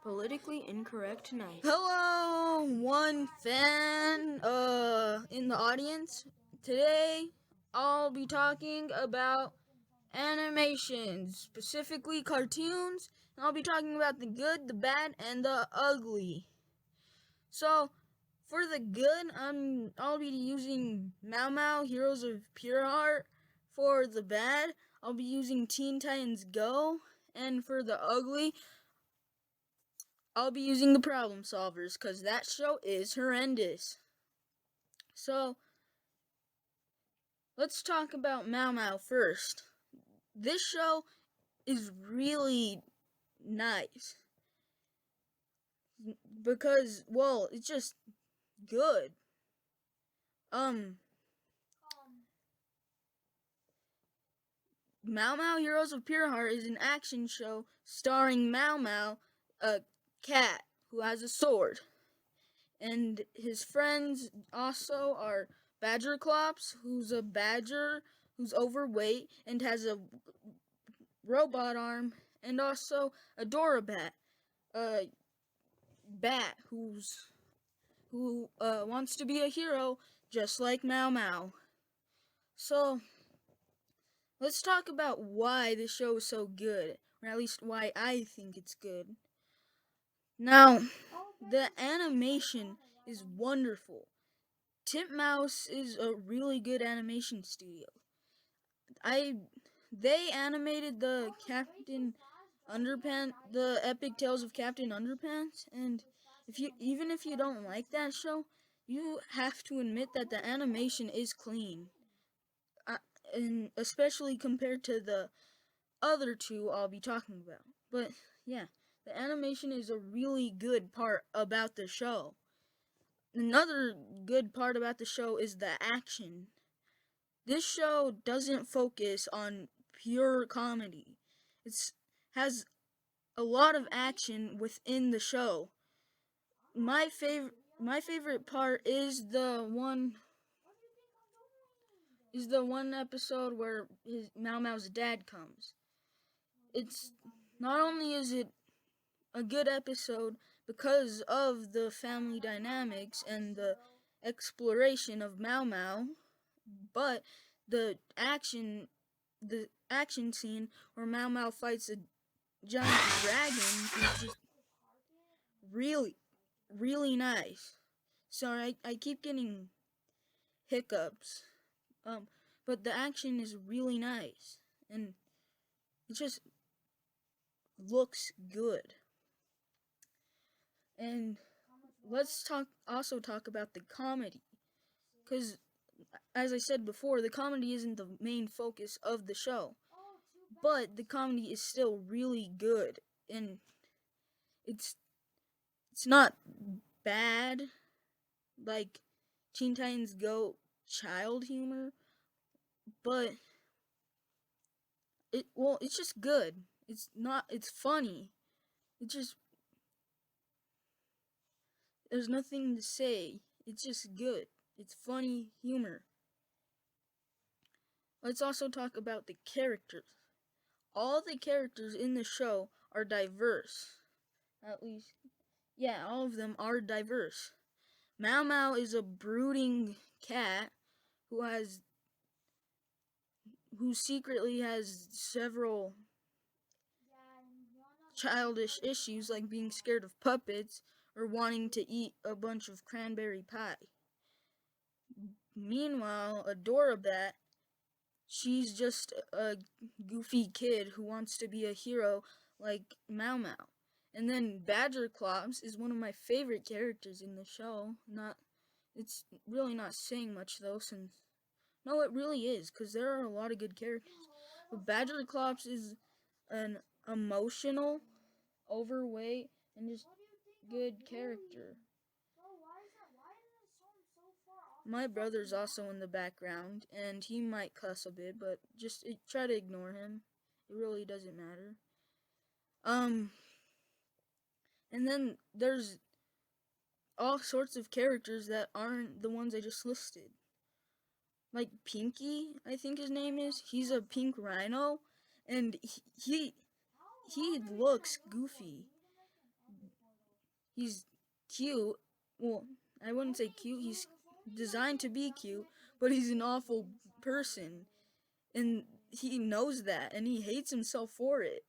Politically incorrect tonight. Hello, one fan in the audience. Today, I'll be talking about animations, specifically cartoons, and I'll be talking about the good, the bad, and the ugly. So, for the good, I'll be using Mau Mau, Heroes of Pure Heart. For the bad, I'll be using Teen Titans Go, and for the ugly, I'll be using the Problem Solvers, because that show is horrendous. So, let's talk about Mau Mau first. This show is really nice. Because, well, it's just good. Mau Mau Heroes of Pure Heart is an action show starring Mau Mau, a cat who has a sword. And his friends also are Badger Clops, who's a badger who's overweight and has a robot arm, and also a Bat, a bat who wants to be a hero just like Mau Mau. So, let's talk about why the show is so good, or at least why I think it's good. Now, the animation is wonderful. Titmouse is a really good animation studio. They animated the the Epic Tales of Captain Underpants, and even if you don't like that show, you have to admit that the animation is clean, and especially compared to the other two I'll be talking about. But yeah, the animation is a really good part about the show. Another good part about the show is the action. This show doesn't focus on pure comedy. It has a lot of action within the show. My favorite part is the one episode where Mau Mau's dad comes. It's not only is it a good episode because of the family dynamics and the exploration of Mau Mau, but the action scene where Mau Mau fights a giant dragon is just really nice. Sorry, I keep getting hiccups. But the action is really nice, and it just looks good. And let's also talk about the comedy, because as I said before, the comedy isn't the main focus of the show, but the comedy is still really good, and it's not bad like Teen Titans Go child humor, but it's just good. It's funny. There's nothing to say. It's just good. It's funny humor. Let's also talk about the characters. All the characters in the show are diverse. At least, yeah, all of them are diverse. Mau Mau is a brooding cat who secretly has several childish issues like being scared of puppets or wanting to eat a bunch of cranberry pie. Meanwhile, Bat, she's just a goofy kid who wants to be a hero like Mau Mau. And then Badger Clops is one of my favorite characters in the show. It's really not saying much though, since no, it really is, because there are a lot of good characters. But Badger Clops is an emotional, overweight, and just good character. My brother's also in the background, and he might cuss a bit, but just try to ignore him. It really doesn't matter. And then there's all sorts of characters that aren't the ones I just listed. Like Pinky, I think his name is. He's a pink rhino, and he looks goofy. he's cute. Well, I wouldn't say cute. He's designed to be cute, but he's an awful person, and he knows that, and he hates himself for it.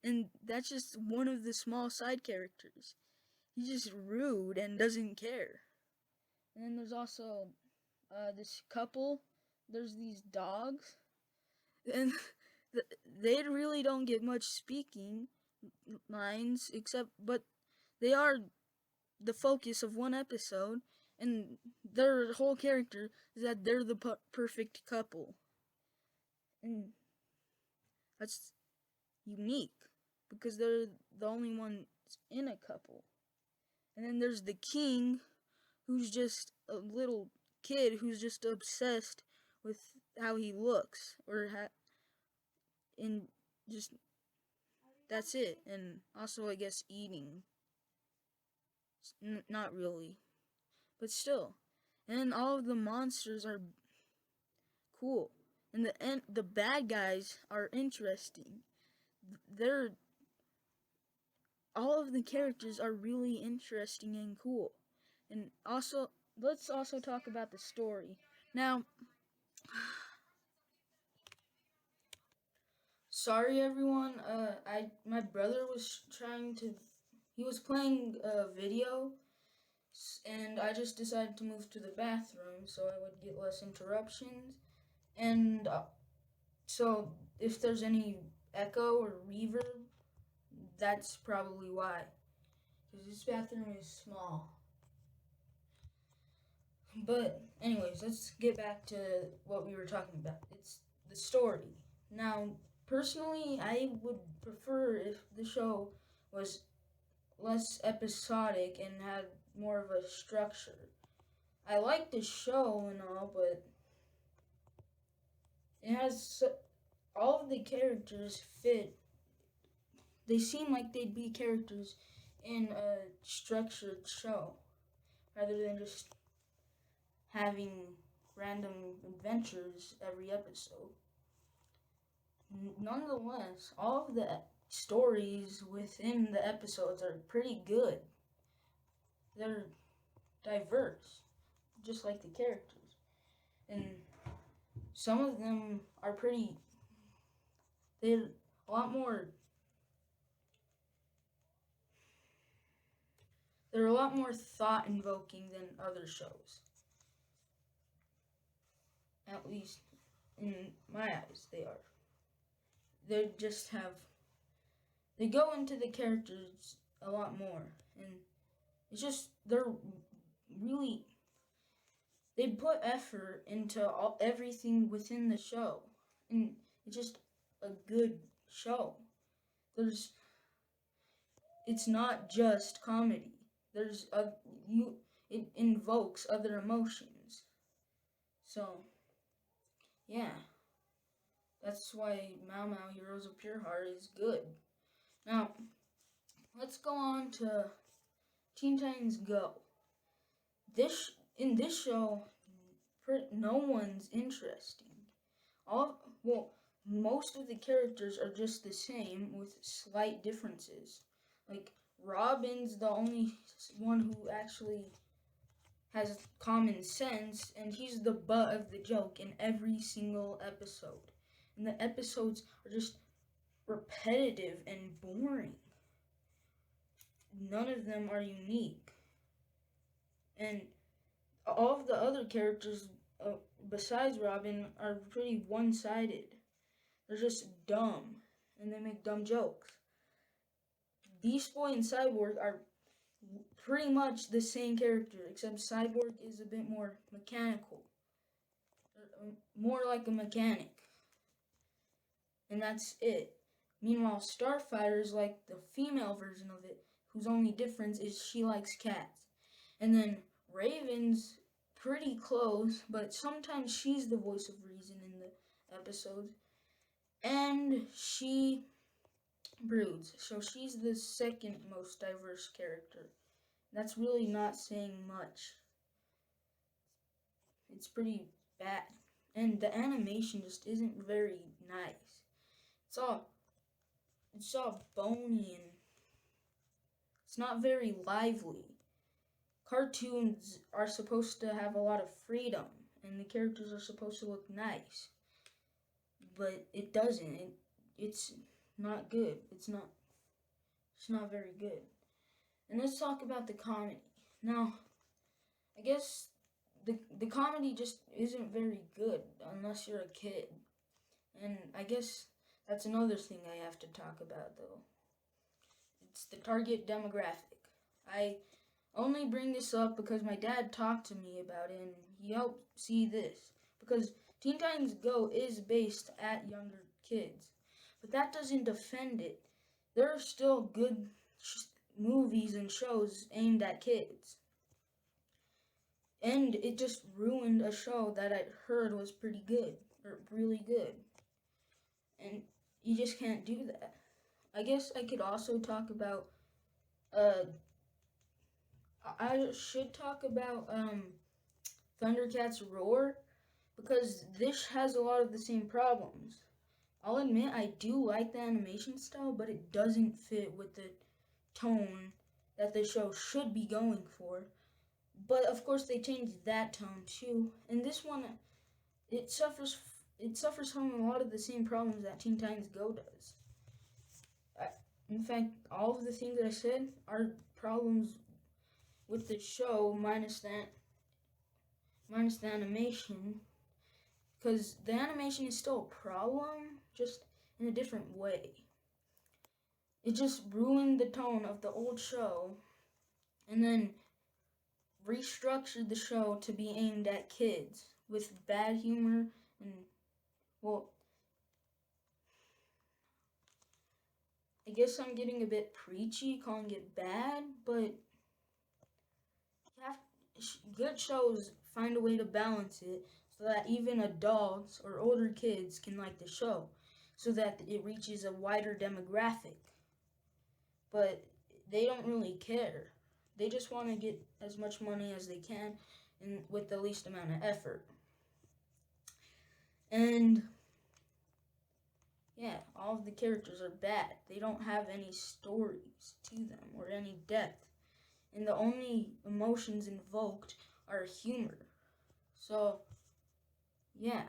And that's just one of the small side characters. He's just rude and doesn't care. And then there's also this couple. There's these dogs, and they really don't get much speaking lines, but they are the focus of one episode, and their whole character is that they're the perfect couple, and that's unique because they're the only ones in a couple. And then there's the king, who's just a little kid who's just obsessed with how he looks, and just that's it. And also, I guess, eating. Not really, but still. And all of the monsters are cool, and the bad guys are interesting. They're all of the characters are really interesting and cool. And also, let's also talk about the story. Now, sorry everyone. My brother was he was playing a video, and I just decided to move to the bathroom so I would get less interruptions. And so if there's any echo or reverb, that's probably why. Because this bathroom is small. But anyways, let's get back to what we were talking about. It's the story. Now, personally, I would prefer if the show was less episodic and had more of a structure. I like the show and all, but it has all of the characters fit. They seem like they'd be characters in a structured show rather than just having random adventures every episode. Nonetheless, all of the stories within the episodes are pretty good. They're diverse, just like the characters. And some of them are they're a lot more, they're a lot more thought-invoking than other shows. At least in my eyes, they are. They just they go into the characters a lot more, and it's just they put effort into everything within the show, and it's just a good show. It's not just comedy. It invokes other emotions. So yeah, that's why Mao Mao Heroes of Pure Heart is good. Now let's go on to Teen Titans Go. In this show, no one's interesting. Most of the characters are just the same with slight differences. Like Robin's the only one who actually has common sense, and he's the butt of the joke in every single episode. And the episodes are just repetitive and boring. None of them are unique. And all of the other characters besides Robin are pretty one-sided. They're just dumb, and they make dumb jokes. Beast Boy and Cyborg are pretty much the same character, except Cyborg is a bit more mechanical. More like a mechanic. And that's it. Meanwhile, Starfire is like the female version of it, whose only difference is she likes cats. And then Raven's pretty close, but sometimes she's the voice of reason in the episodes. And she broods, so she's the second most diverse character. That's really not saying much. It's pretty bad. And the animation just isn't very nice. It's all bony and It's not very lively. Cartoons are supposed to have a lot of freedom, and the characters are supposed to look nice, but it doesn't. It's not good. It's not. It's not very good. And let's talk about the comedy. Now, I guess the comedy just isn't very good unless you're a kid. And I guess that's another thing I have to talk about, though. It's the target demographic. I only bring this up because my dad talked to me about it and he helped see this. Because Teen Titans Go is based at younger kids. But that doesn't defend it. There are still good movies and shows aimed at kids. And it just ruined a show that I heard was pretty good, or really good. And you just can't do that. I guess I could also talk about, I should talk about, Thundercats Roar, because this has a lot of the same problems. I'll admit I do like the animation style, but it doesn't fit with the tone that the show should be going for. But of course they changed that tone too. And this one, it suffers from a lot of the same problems that Teen Titans Go does. In fact, all of the things that I said are problems with the show, minus the animation, because the animation is still a problem, just in a different way. It just ruined the tone of the old show, and then restructured the show to be aimed at kids with bad humor and, well, I guess I'm getting a bit preachy calling it bad, but good shows find a way to balance it so that even adults or older kids can like the show, so that it reaches a wider demographic. But they don't really care. They just want to get as much money as they can and with the least amount of effort. And yeah, all of the characters are bad. They don't have any stories to them or any depth. And the only emotions invoked are humor. So, yeah.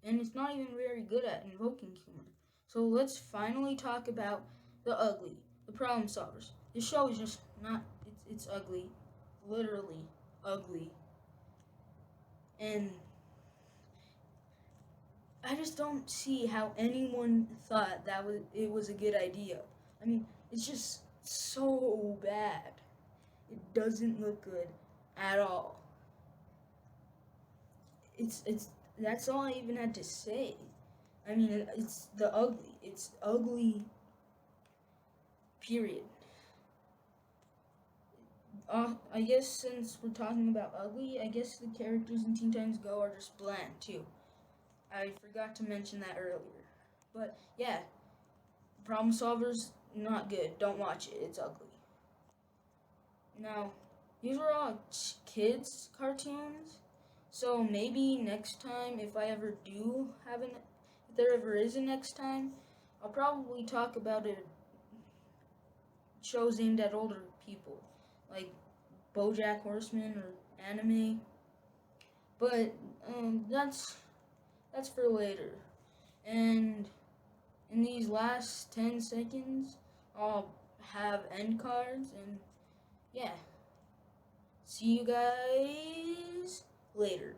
And it's not even very good at invoking humor. So let's finally talk about the ugly, the problem solvers. The show is just not, it's ugly. Literally ugly. And I just don't see how anyone thought it was a good idea. I mean, it's just so bad. It doesn't look good at all. It's that's all I even had to say. I mean, it's the ugly. It's ugly. Period. I guess since we're talking about ugly, I guess the characters in Teen Titans Go are just bland too. I forgot to mention that earlier. But yeah, problem solvers, not good. Don't watch it. It's ugly. Now, these were all kids' cartoons. So maybe next time, if I ever do have if there ever is a next time, I'll probably talk about shows aimed at older people, like BoJack Horseman or anime. But that's for later. And in these last 10 seconds, I'll have end cards, and yeah. See you guys later.